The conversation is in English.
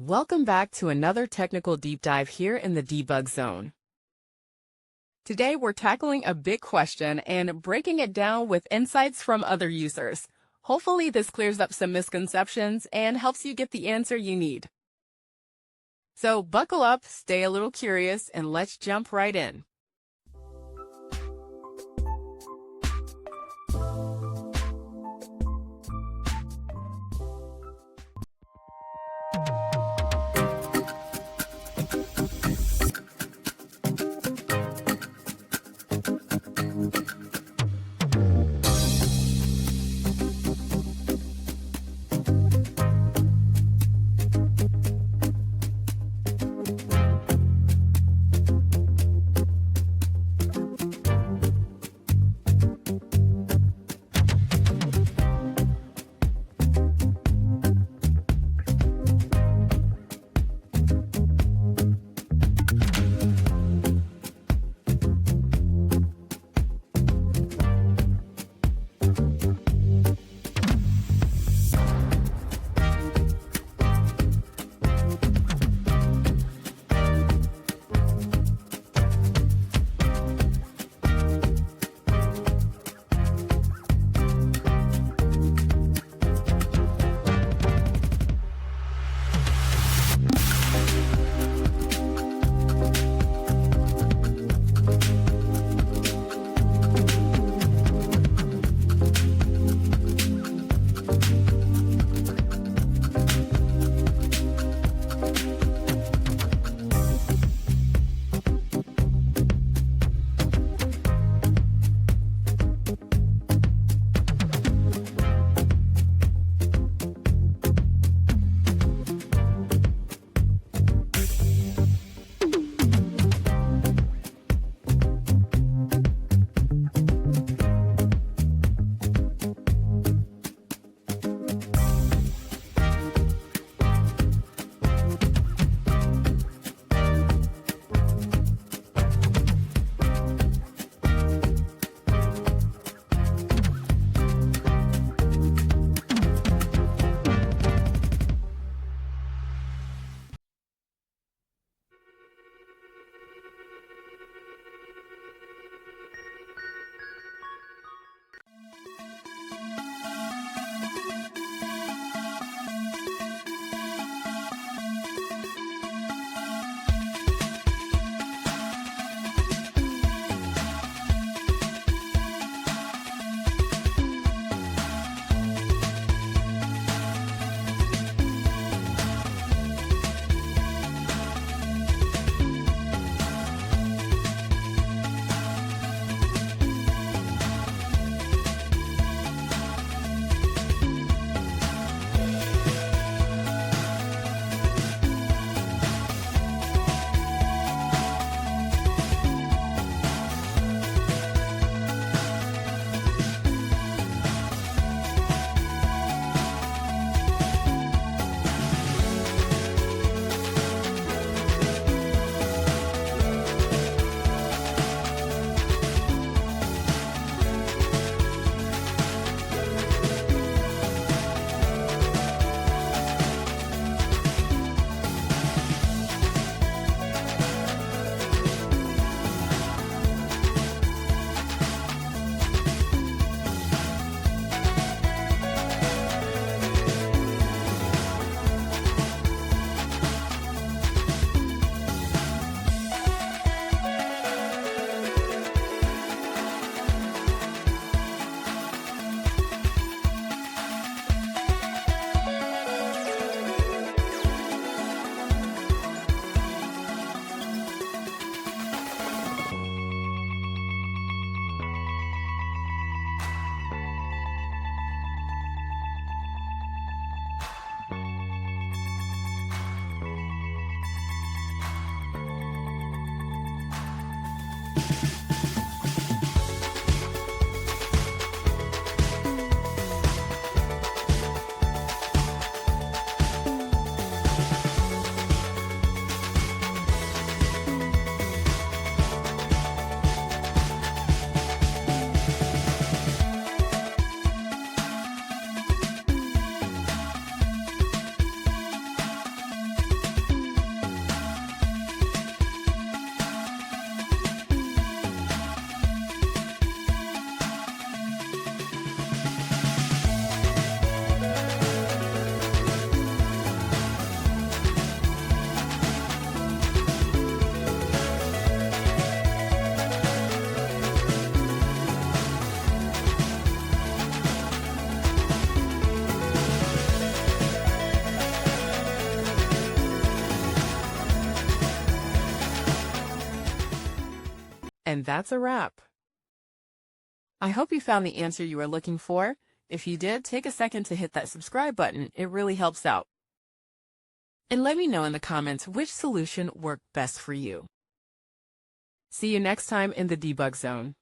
Welcome back to another technical deep dive here in the Debug Zone. Today we're tackling a big question and breaking it down with insights from other users. Hopefully this clears up some misconceptions and helps you get the answer you need. So buckle up, stay a little curious, and let's jump right in. And that's a wrap. I hope you found the answer you were looking for. If you did, take a second to hit that subscribe button. It really helps out. And let me know in the comments which solution worked best for you. See you next time in the debug zone.